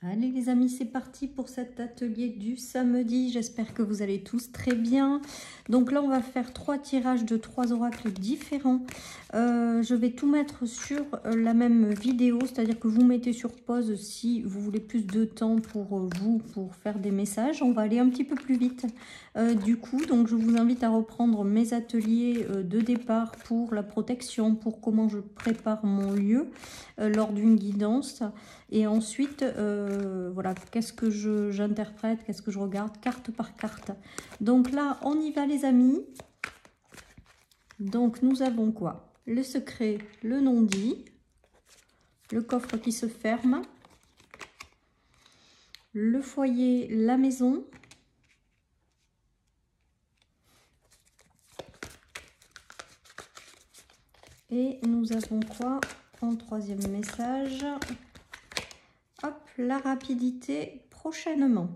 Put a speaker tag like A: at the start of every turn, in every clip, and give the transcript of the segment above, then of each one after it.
A: Allez les amis, c'est parti pour cet atelier du samedi. J'espère que vous allez tous très bien. Donc là, on va faire 3 tirages de 3 oracles différents. Je vais tout mettre sur la même vidéo, c'est-à-dire que vous mettez sur pause si vous voulez plus de temps pour vous, pour faire des messages. On va aller un petit peu plus vite du coup. Donc je vous invite à reprendre mes ateliers de départ pour la protection, pour comment je prépare mon lieu lors d'une guidance. Et ensuite, voilà, qu'est-ce que j'interprète, qu'est-ce que je regarde, carte par carte. Donc là, on y va les amis. Donc nous avons quoi? Le secret, le non-dit, le coffre qui se ferme, le foyer, la maison, et nous avons quoi en troisième message? Hop, la rapidité prochainement.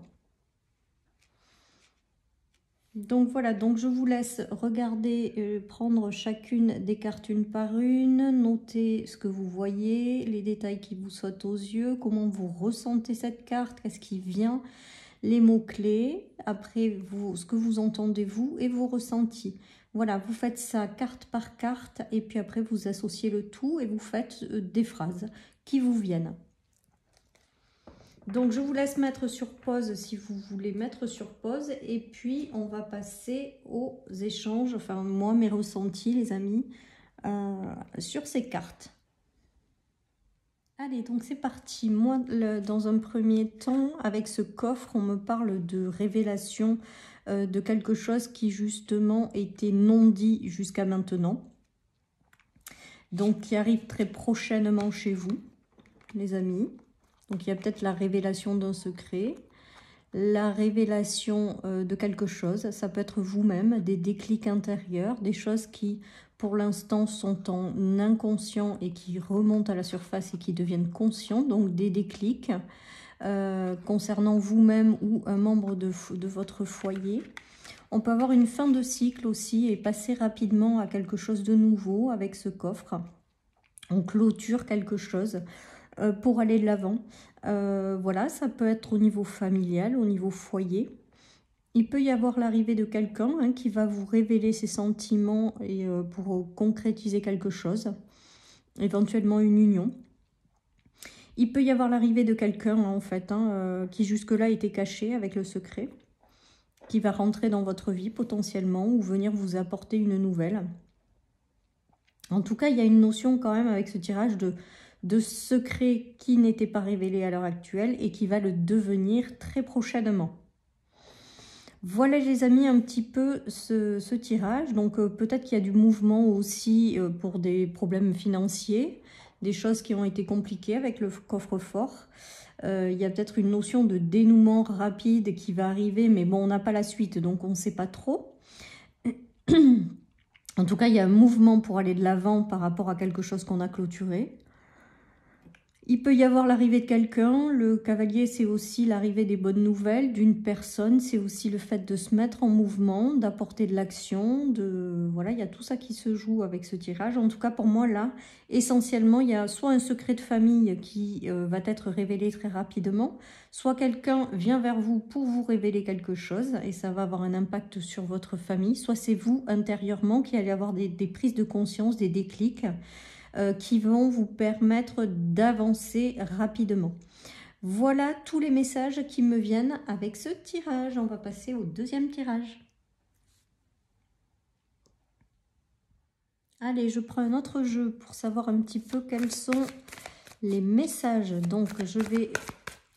A: Donc voilà, donc je vous laisse regarder, prendre chacune des cartes une par une, noter ce que vous voyez, les détails qui vous sautent aux yeux, comment vous ressentez cette carte, qu'est-ce qui vient, les mots-clés, après vous, ce que vous entendez vous et vos ressentis. Voilà, vous faites ça carte par carte et puis après vous associez le tout et vous faites des phrases qui vous viennent. Donc, je vous laisse mettre sur pause si vous voulez mettre sur pause. Et puis, on va passer aux échanges, enfin, moi, mes ressentis, les amis, sur ces cartes. Allez, donc c'est parti. Moi, dans un premier temps, avec ce coffre, on me parle de révélation de quelque chose qui, justement, était non dit jusqu'à maintenant. Donc, qui arrive très prochainement chez vous, les amis. Donc, il y a peut-être la révélation d'un secret, la révélation de quelque chose. Ça peut être vous-même, des déclics intérieurs, des choses qui, pour l'instant, sont en inconscient et qui remontent à la surface et qui deviennent conscients. Donc, des déclics concernant vous-même ou un membre de votre foyer. On peut avoir une fin de cycle aussi et passer rapidement à quelque chose de nouveau avec ce coffre. On clôture quelque chose pour aller de l'avant. Voilà, ça peut être au niveau familial, au niveau foyer. Il peut y avoir l'arrivée de quelqu'un qui va vous révéler ses sentiments et pour concrétiser quelque chose, éventuellement une union. Il peut y avoir l'arrivée de quelqu'un en fait qui jusque-là était caché avec le secret, qui va rentrer dans votre vie potentiellement ou venir vous apporter une nouvelle. En tout cas, il y a une notion quand même avec ce tirage de secret qui n'était pas révélé à l'heure actuelle et qui va le devenir très prochainement. Voilà les amis un petit peu ce tirage. Donc peut-être qu'il y a du mouvement aussi pour des problèmes financiers, des choses qui ont été compliquées avec le coffre-fort. Il y a peut-être une notion de dénouement rapide qui va arriver, mais bon, on n'a pas la suite, donc on ne sait pas trop. En tout cas, il y a un mouvement pour aller de l'avant par rapport à quelque chose qu'on a clôturé. Il peut y avoir l'arrivée de quelqu'un. Le cavalier, c'est aussi l'arrivée des bonnes nouvelles d'une personne. C'est aussi le fait de se mettre en mouvement, d'apporter de l'action. Voilà, il y a tout ça qui se joue avec ce tirage. En tout cas, pour moi, là, essentiellement, il y a soit un secret de famille qui va être révélé très rapidement, soit quelqu'un vient vers vous pour vous révéler quelque chose et ça va avoir un impact sur votre famille. Soit c'est vous, intérieurement, qui allez avoir des prises de conscience, des déclics qui vont vous permettre d'avancer rapidement. Voilà tous les messages qui me viennent avec ce tirage. On va passer au deuxième tirage. Allez, je prends un autre jeu pour savoir un petit peu quels sont les messages. Donc, je vais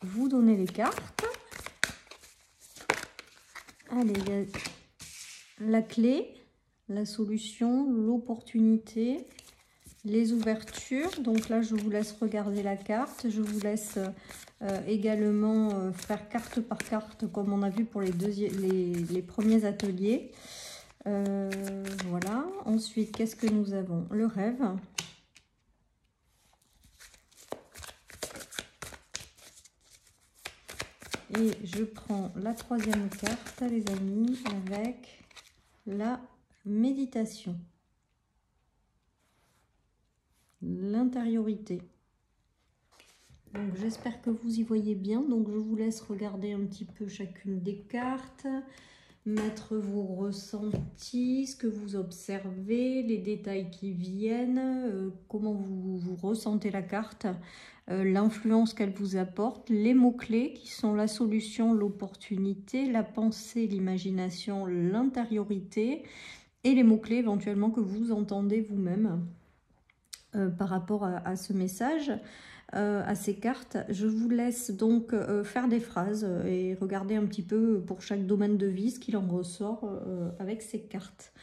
A: vous donner les cartes. Allez, il y a la clé, la solution, l'opportunité, les ouvertures. Donc là, je vous laisse regarder la carte. Je vous laisse également faire carte par carte comme on a vu pour les premiers ateliers. Voilà. Ensuite, qu'est-ce que nous avons? Le rêve. Et je prends la troisième carte, les amis, avec la méditation. L'intériorité. Donc j'espère que vous y voyez bien. Donc je vous laisse regarder un petit peu chacune des cartes, mettre vos ressentis, ce que vous observez, les détails qui viennent, comment vous ressentez la carte, l'influence qu'elle vous apporte, les mots-clés qui sont la solution, l'opportunité, la pensée, l'imagination, l'intériorité, et les mots-clés éventuellement que vous entendez vous-même par rapport à ce message. À ces cartes. Je vous laisse donc faire des phrases et regarder un petit peu pour chaque domaine de vie ce qu'il en ressort avec ces cartes.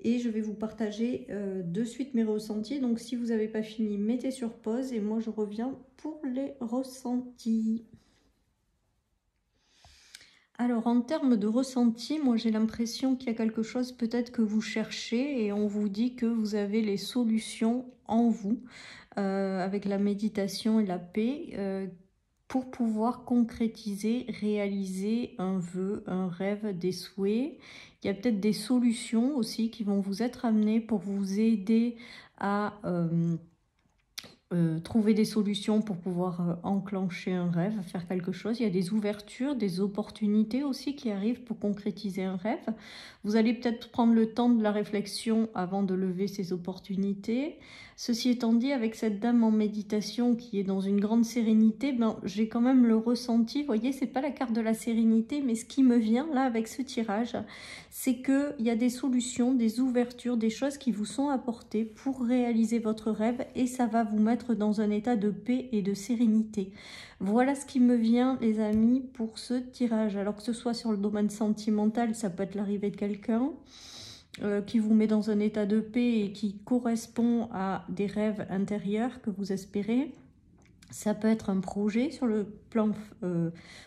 A: Et je vais vous partager de suite mes ressentis. Donc si vous n'avez pas fini, mettez sur pause et moi je reviens pour les ressentis. Alors en termes de ressenti, moi j'ai l'impression qu'il y a quelque chose peut-être que vous cherchez et on vous dit que vous avez les solutions en vous avec la méditation et la paix pour pouvoir concrétiser, réaliser un vœu, un rêve, des souhaits. Il y a peut-être des solutions aussi qui vont vous être amenées pour vous aider à trouver des solutions pour pouvoir enclencher un rêve, faire quelque chose. Il y a des ouvertures, des opportunités aussi qui arrivent pour concrétiser un rêve. Vous allez peut-être prendre le temps de la réflexion avant de lever ces opportunités. Ceci étant dit, avec cette dame en méditation qui est dans une grande sérénité, ben, j'ai quand même le ressenti, vous voyez, c'est pas la carte de la sérénité, mais ce qui me vient là avec ce tirage, c'est qu'il y a des solutions, des ouvertures, des choses qui vous sont apportées pour réaliser votre rêve et ça va vous mettre dans un état de paix et de sérénité. Voilà ce qui me vient, les amis, pour ce tirage. Alors que ce soit sur le domaine sentimental, ça peut être l'arrivée de quelqu'un qui vous met dans un état de paix et qui correspond à des rêves intérieurs que vous espérez. Ça peut être un projet sur le plan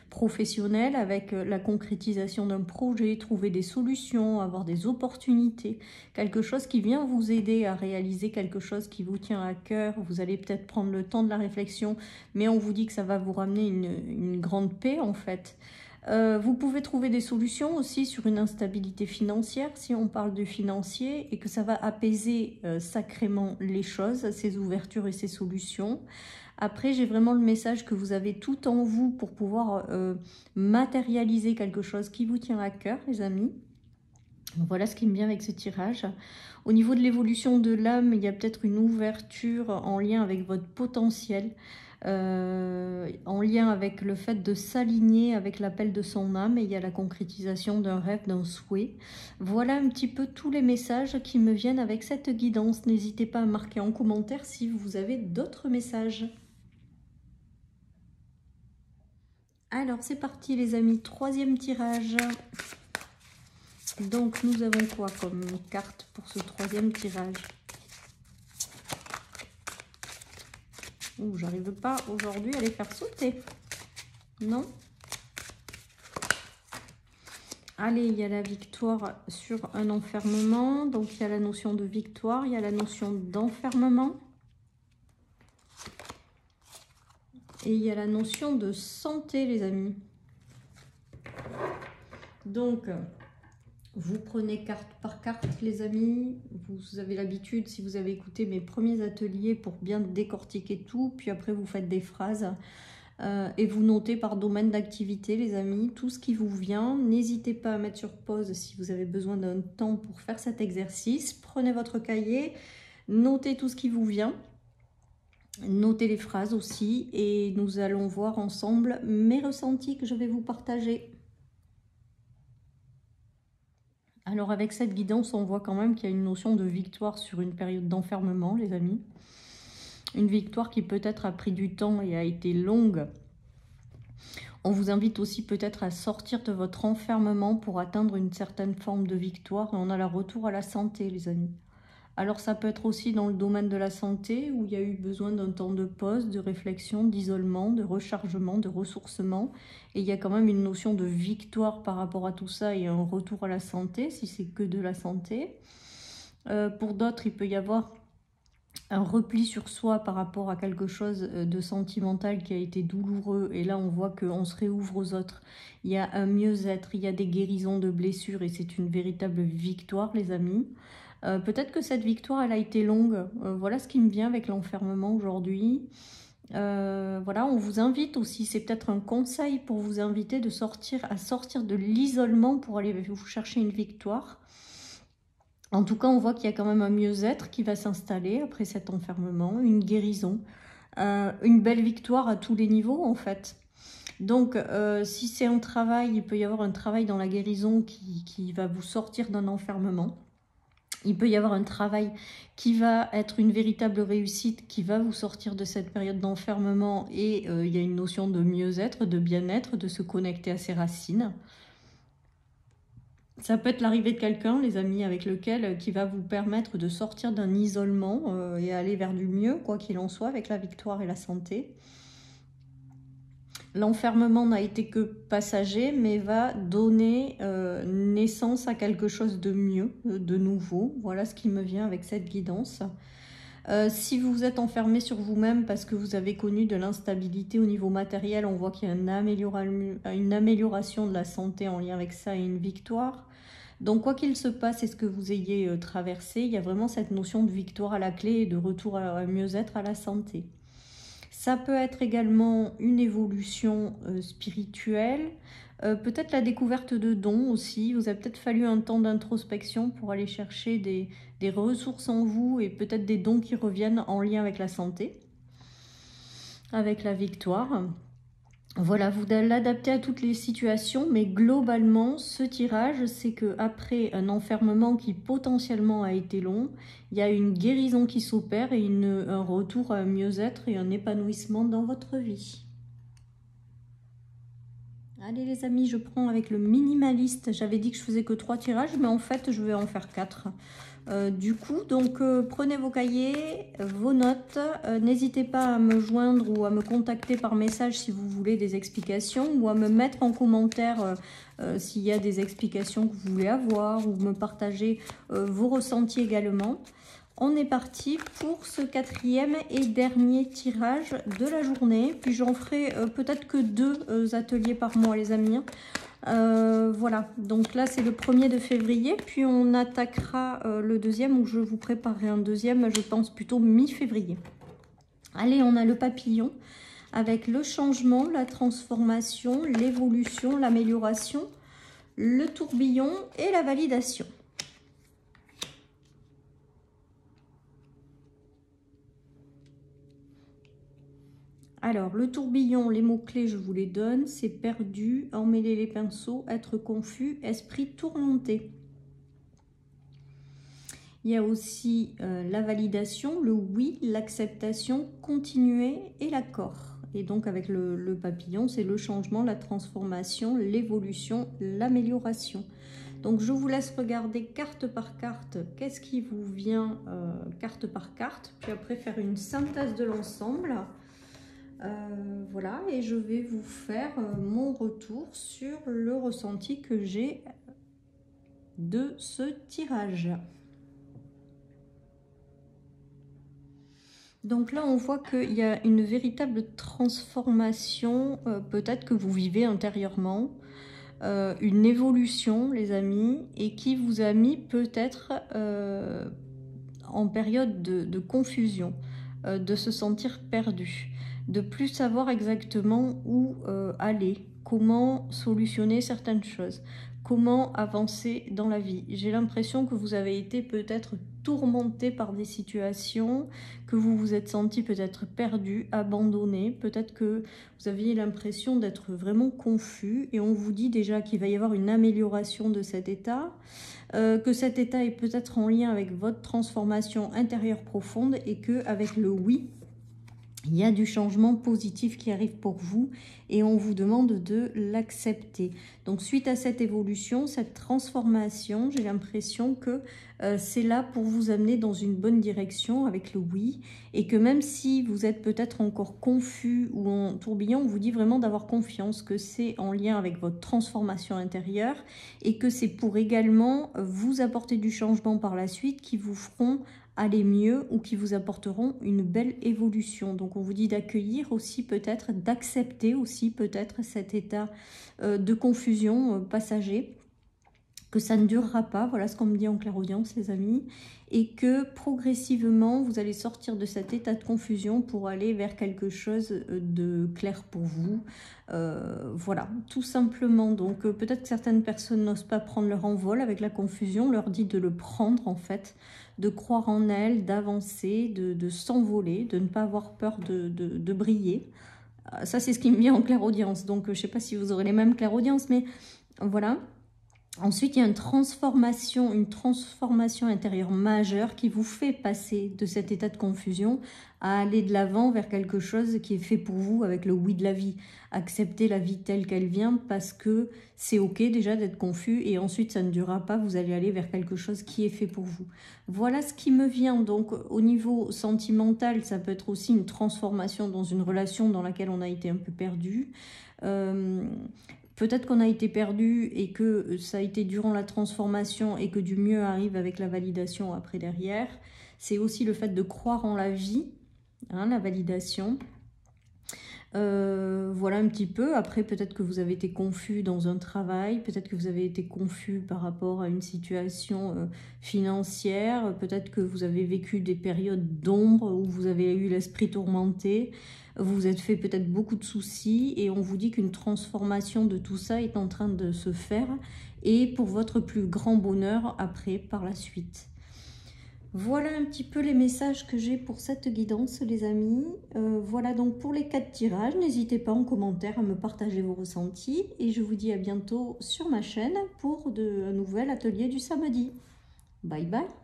A: professionnel avec la concrétisation d'un projet, trouver des solutions, avoir des opportunités, quelque chose qui vient vous aider à réaliser quelque chose qui vous tient à cœur. Vous allez peut-être prendre le temps de la réflexion, mais on vous dit que ça va vous ramener une grande paix en fait. Vous pouvez trouver des solutions aussi sur une instabilité financière, si on parle de financier, et que ça va apaiser sacrément les choses, ces ouvertures et ces solutions. Après, j'ai vraiment le message que vous avez tout en vous pour pouvoir matérialiser quelque chose qui vous tient à cœur, les amis. Voilà ce qui me vient avec ce tirage. Au niveau de l'évolution de l'âme, il y a peut-être une ouverture en lien avec votre potentiel, en lien avec le fait de s'aligner avec l'appel de son âme, et il y a la concrétisation d'un rêve, d'un souhait. Voilà un petit peu tous les messages qui me viennent avec cette guidance. N'hésitez pas à marquer en commentaire si vous avez d'autres messages. Alors c'est parti les amis, troisième tirage. Donc nous avons quoi comme carte pour ce troisième tirage? Ouh, j'arrive pas aujourd'hui à les faire sauter. Non? Allez, il y a la victoire sur un enfermement. Donc il y a la notion de victoire, il y a la notion d'enfermement. Et il y a la notion de santé, les amis. Donc, vous prenez carte par carte, les amis. Vous avez l'habitude, si vous avez écouté mes premiers ateliers, pour bien décortiquer tout. Puis après, vous faites des phrases. Et vous notez par domaine d'activité, les amis, tout ce qui vous vient. N'hésitez pas à mettre sur pause si vous avez besoin d'un temps pour faire cet exercice. Prenez votre cahier, notez tout ce qui vous vient. Notez les phrases aussi et nous allons voir ensemble mes ressentis que je vais vous partager. Alors avec cette guidance, on voit quand même qu'il y a une notion de victoire sur une période d'enfermement, les amis. Une victoire qui peut-être a pris du temps et a été longue. On vous invite aussi peut-être à sortir de votre enfermement pour atteindre une certaine forme de victoire. Et on a le retour à la santé, les amis. Alors ça peut être aussi dans le domaine de la santé où il y a eu besoin d'un temps de pause, de réflexion, d'isolement, de rechargement, de ressourcement. Et il y a quand même une notion de victoire par rapport à tout ça et un retour à la santé, si c'est que de la santé. Pour d'autres, il peut y avoir un repli sur soi par rapport à quelque chose de sentimental qui a été douloureux. Et là, on voit qu'on se réouvre aux autres. Il y a un mieux-être, il y a des guérisons de blessures et c'est une véritable victoire, les amis. Peut-être que cette victoire, elle a été longue. Voilà ce qui me vient avec l'enfermement aujourd'hui. Voilà, on vous invite aussi, c'est peut-être un conseil pour vous inviter à sortir de l'isolement pour aller vous chercher une victoire. En tout cas, on voit qu'il y a quand même un mieux-être qui va s'installer après cet enfermement, une guérison, une belle victoire à tous les niveaux en fait. Donc, si c'est un travail, il peut y avoir un travail dans la guérison qui va vous sortir d'un enfermement. Il peut y avoir un travail qui va être une véritable réussite, qui va vous sortir de cette période d'enfermement et il y a une notion de mieux-être, de bien-être, de se connecter à ses racines. Ça peut être l'arrivée de quelqu'un, les amis, avec lequel qui va vous permettre de sortir d'un isolement et aller vers du mieux, quoi qu'il en soit, avec la victoire et la santé. L'enfermement n'a été que passager, mais va donner naissance à quelque chose de mieux, de nouveau. Voilà ce qui me vient avec cette guidance. Si vous êtes enfermé sur vous-même parce que vous avez connu de l'instabilité au niveau matériel, on voit qu'il y a une amélioration de la santé en lien avec ça et une victoire. Donc quoi qu'il se passe et ce que vous ayez traversé, il y a vraiment cette notion de victoire à la clé et de retour à un mieux-être, à la santé. Ça peut être également une évolution spirituelle, peut-être la découverte de dons aussi. Vous a peut-être fallu un temps d'introspection pour aller chercher des ressources en vous et peut-être des dons qui reviennent en lien avec la santé, avec la victoire. Voilà, vous l'adaptez à toutes les situations, mais globalement, ce tirage, c'est qu'après un enfermement qui potentiellement a été long, il y a une guérison qui s'opère et un retour à un mieux-être et un épanouissement dans votre vie. Allez les amis, je prends avec le minimaliste. J'avais dit que je faisais que 3 tirages, mais en fait, je vais en faire 4. Du coup, donc prenez vos cahiers, vos notes. N'hésitez pas à me joindre ou à me contacter par message si vous voulez des explications ou à me mettre en commentaire s'il y a des explications que vous voulez avoir ou me partager vos ressentis également. On est parti pour ce 4e et dernier tirage de la journée. Puis j'en ferai peut-être que 2 ateliers par mois les amis. Voilà, donc là c'est le 1er de février. Puis on attaquera le 2e où je vous préparerai un 2e, je pense plutôt mi-février. Allez, on a le papillon avec le changement, la transformation, l'évolution, l'amélioration, le tourbillon et la validation. Alors, le tourbillon, les mots-clés, je vous les donne. C'est perdu, emmêler les pinceaux, être confus, esprit tourmenté. Il y a aussi la validation, le oui, l'acceptation, continuer et l'accord. Et donc, avec le papillon, c'est le changement, la transformation, l'évolution, l'amélioration. Donc, je vous laisse regarder carte par carte qu'est-ce qui vous vient carte par carte. Puis après, faire une synthèse de l'ensemble. Voilà, et je vais vous faire mon retour sur le ressenti que j'ai de ce tirage. Donc là, on voit qu'il y a une véritable transformation, peut-être que vous vivez intérieurement, une évolution, les amis, et qui vous a mis peut-être en période de confusion, de se sentir perdu, de plus savoir exactement où aller, comment solutionner certaines choses, comment avancer dans la vie. J'ai l'impression que vous avez été peut-être tourmenté par des situations, que vous vous êtes senti peut-être perdu, abandonné, peut-être que vous aviez l'impression d'être vraiment confus et on vous dit déjà qu'il va y avoir une amélioration de cet état, que cet état est peut-être en lien avec votre transformation intérieure profonde et que avec le oui, il y a du changement positif qui arrive pour vous et on vous demande de l'accepter. Donc suite à cette évolution, cette transformation, j'ai l'impression que c'est là pour vous amener dans une bonne direction avec le oui. Et que même si vous êtes peut-être encore confus ou en tourbillon, on vous dit vraiment d'avoir confiance que c'est en lien avec votre transformation intérieure et que c'est pour également vous apporter du changement par la suite qui vous feront aller mieux ou qui vous apporteront une belle évolution. Donc on vous dit d'accueillir aussi peut-être, d'accepter aussi peut-être cet état de confusion passager que ça ne durera pas, voilà ce qu'on me dit en clairaudience les amis, et que progressivement vous allez sortir de cet état de confusion pour aller vers quelque chose de clair pour vous. Voilà, tout simplement. Donc peut-être que certaines personnes n'osent pas prendre leur envol avec la confusion, on leur dit de le prendre en fait, de croire en elles, d'avancer, de s'envoler, de ne pas avoir peur de briller. Ça c'est ce qui me vient en clairaudience, donc je ne sais pas si vous aurez les mêmes clairaudiences, mais voilà. Ensuite, il y a une transformation intérieure majeure qui vous fait passer de cet état de confusion à aller de l'avant vers quelque chose qui est fait pour vous avec le oui de la vie. Accepter la vie telle qu'elle vient parce que c'est ok déjà d'être confus et ensuite ça ne durera pas, vous allez aller vers quelque chose qui est fait pour vous. Voilà ce qui me vient. Donc au niveau sentimental, ça peut être aussi une transformation dans une relation dans laquelle on a été un peu perdu. Peut-être qu'on a été perdu et que ça a été durant la transformation et que du mieux arrive avec la validation après derrière. C'est aussi le fait de croire en la vie, hein, la validation. Voilà un petit peu. Après, peut-être que vous avez été confus dans un travail, peut-être que vous avez été confus par rapport à une situation financière, peut-être que vous avez vécu des périodes d'ombre où vous avez eu l'esprit tourmenté, vous vous êtes fait peut-être beaucoup de soucis et on vous dit qu'une transformation de tout ça est en train de se faire et pour votre plus grand bonheur après, par la suite. Voilà un petit peu les messages que j'ai pour cette guidance les amis. Voilà donc pour les 4 tirages. N'hésitez pas en commentaire à me partager vos ressentis. Et je vous dis à bientôt sur ma chaîne pour un nouvel atelier du samedi. Bye bye.